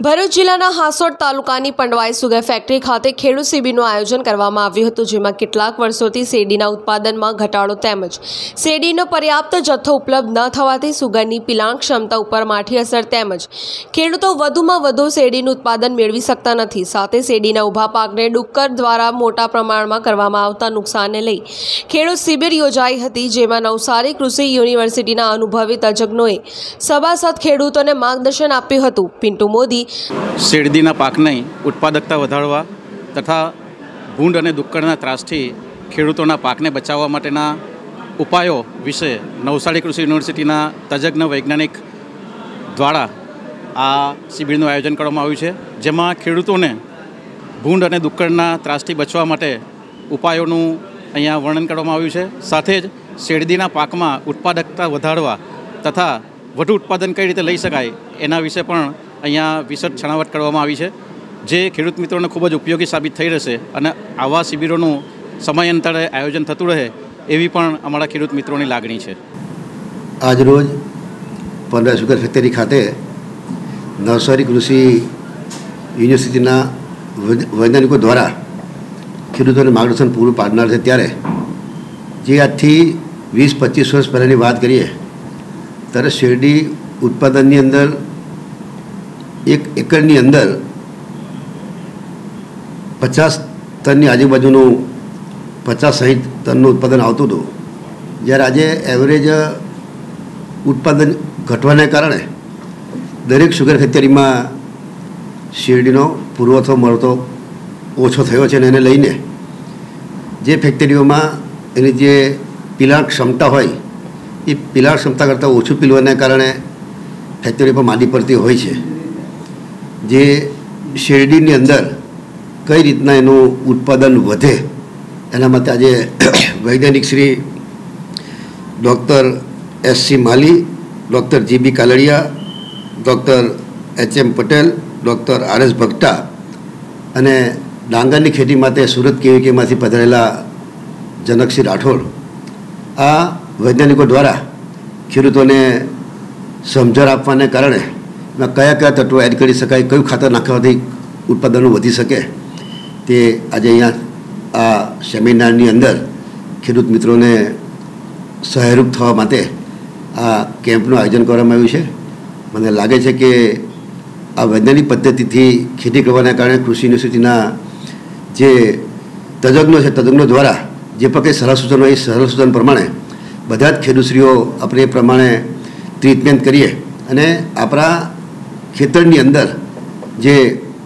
ભરૂચ જિલ્લાના હાસોડ તાલુકાની Pandvai sugar factory ખાતે ખેડૂત શિબિરનું આયોજન કરવામાં આવ્યું હતું, જેમાં કેટલાક વર્ષોથી શેરડીના ઉત્પાદનમાં ઘટાડો તેમજ શેરડીનો પર્યાપ્ત જથ્થો ઉપલબ્ધ ન થવાથી સુગરની પિલાણ ક્ષમતા ઉપર માઠી અસર તેમજ ખેડૂતો વધુમાં વધુ શેરડીનું ઉત્પાદન મેળવી શકતા નથી. સાથે શેરડીના ઊભા પાકને ડુક્કર દ્વારા મોટા પ્રમાણમાં કરવામાં આવતા નુકસાનને લઈ ખેડૂત શિબિર યોજાઈ હતી, જેમાં નવસારી કૃષિ યુનિવર્સિટીના અનુભવી તજજ્ઞોએ સભાસદ ખેડૂતોને માર્ગદર્શન આપ્યું હતું. પિન્ટુ મોદી શેરડીના પાકની ઉત્પાદકતા વધારવા તથા ભૂંડ અને દુક્કડના ત્રાસથી ખેડૂતોના પાકને બચાવવા માટેના ઉપાયો વિશે નવસારી કૃષિ યુનિવર્સિટીના તજજ્ઞ વૈજ્ઞાનિક દ્વારા આ શિબિરનું આયોજન કરવામાં આવ્યું છે, જેમાં ખેડૂતોને ભૂંડ અને દુક્કડના ત્રાસથી બચવા માટે ઉપાયોનું અહીંયા વર્ણન કરવામાં આવ્યું છે. સાથે જ શેરડીના પાકમાં ઉત્પાદકતા વધારવા તથા વધુ ઉત્પાદન કઈ રીતે લઈ શકાય એના વિશે પણ અહીંયા વિશદ છણાવટ કરવામાં આવી છે, જે ખેડૂત મિત્રોને ખૂબ જ ઉપયોગી સાબિત થઈ રહેશે અને આવા શિબિરોનું સમયાંતરે આયોજન થતું રહે એવી પણ અમારા ખેડૂત મિત્રોની લાગણી છે. આજરોજ પંડવાઈ સુગર ફેક્ટરી ખાતે નવસારી કૃષિ યુનિવર્સિટીના વૈજ્ઞાનિકો દ્વારા ખેડૂતોને માર્ગદર્શન પૂરું પાડનાર છે. ત્યારે જે આજથી 20-25 વર્ષ પહેલાંની વાત કરીએ ત્યારે શેરડી ઉત્પાદનની અંદર 1 એકરની અંદર 50 ટનની આજુબાજુનું 50-60 ટનનું ઉત્પાદન આવતું હતું, જ્યારે આજે એવરેજ ઉત્પાદન ઘટવાને કારણે દરેક સુગર ફેક્ટરીમાં શેરડીનો પુરવઠો મળતો ઓછો થયો છે. અને એને લઈને જે ફેક્ટરીઓમાં એની જે પિલાણ ક્ષમતા હોય એ પિલાણ ક્ષમતા કરતાં ઓછું પીલવાને કારણે ફેક્ટરી પર માંદી પડતી હોય છે. જે શેરડીની અંદર કઈ રીતના એનું ઉત્પાદન વધે એના માટે આજે વૈજ્ઞાનિક Shri doctor S.C. Mali, doctor G.B. Kaladiya, doctor H.M. Patel, doctor R.S. Bhagata અને ડાંગરની ખેતી માટે સુરત કેવીકેમાંથી પધારેલા જનકસિંહ રાઠોડ આ વૈજ્ઞાનિકો દ્વારા ખેડૂતોને સમજણ આપવાને કારણે કયા કયા તત્વો એડ કરી શકાય, કયું ખાતર નાખવાથી ઉત્પાદનો વધી શકે, તે આજે અહીંયા આ સેમિનારની અંદર ખેડૂત મિત્રોને સહાયરૂપ થવા માટે આ કેમ્પનું આયોજન કરવામાં આવ્યું છે. મને લાગે છે કે આ વૈજ્ઞાનિક પદ્ધતિથી ખેતી કરવાના કારણે કૃષિ યુનિવર્સિટીના જે તજજ્ઞો છે, તજજ્ઞો દ્વારા જે પણ કંઈ સલાહ સૂચનો એ સલાહ સૂચન પ્રમાણે બધા જ ખેડૂતશ્રીઓ આપણે એ પ્રમાણે ટ્રીટમેન્ટ કરીએ અને આપણા ખેતરની અંદર જે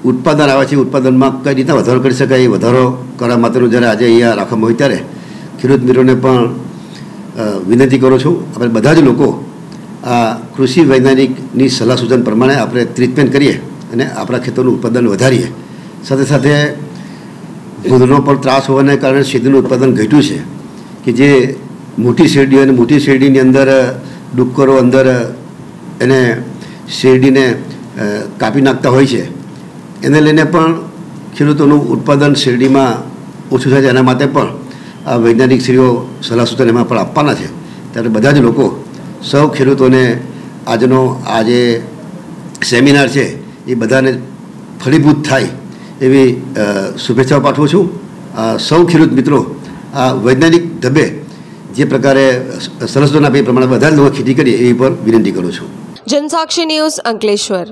ઉત્પાદન આવે છે ઉત્પાદનમાં કઈ રીતના વધારો કરી શકાય એ વધારો કરવા માટેનું જ્યારે આજે અહીંયા રાખવામાં હોય ત્યારે ખેડૂત મિત્રોને પણ વિનંતી કરું છું, આપણે બધા જ લોકો આ કૃષિ વૈજ્ઞાનિકની સલાહ સૂચન પ્રમાણે આપણે ટ્રીટમેન્ટ કરીએ અને આપણા ખેતરનું ઉત્પાદન વધારીએ. સાથે સાથે ભૂંડનો પણ ત્રાસ હોવાને કારણે શેરડીનું ઉત્પાદન ઘટ્યું છે કે જે મોટી શેરડી અને મોટી શેરડીની અંદર ડુક્કરો અંદર એને શેરડીને કાપી નાખતા હોય છે. એને લઈને પણ ખેડૂતોનું ઉત્પાદન શેરડીમાં ઓછું થાય છે. એના માટે પણ આ વૈજ્ઞાનિક શ્રીઓ સલાહ સૂચન એમાં પણ આપવાના છે. ત્યારે બધા જ લોકો સૌ ખેડૂતોને આજનો આ જે સેમિનાર છે એ બધાને ફળીભૂત થાય એવી શુભેચ્છાઓ પાઠવું છું. સૌ ખેડૂત મિત્રો આ વૈજ્ઞાનિક ઢબે જે પ્રકારે સલાહ સૂચન આપે એ પ્રમાણે બધા જ લોકો ખેતી કરીએ એવી પર વિનંતી કરું છું. જનસાક્ષી ન્યૂઝ, અંકલેશ્વર.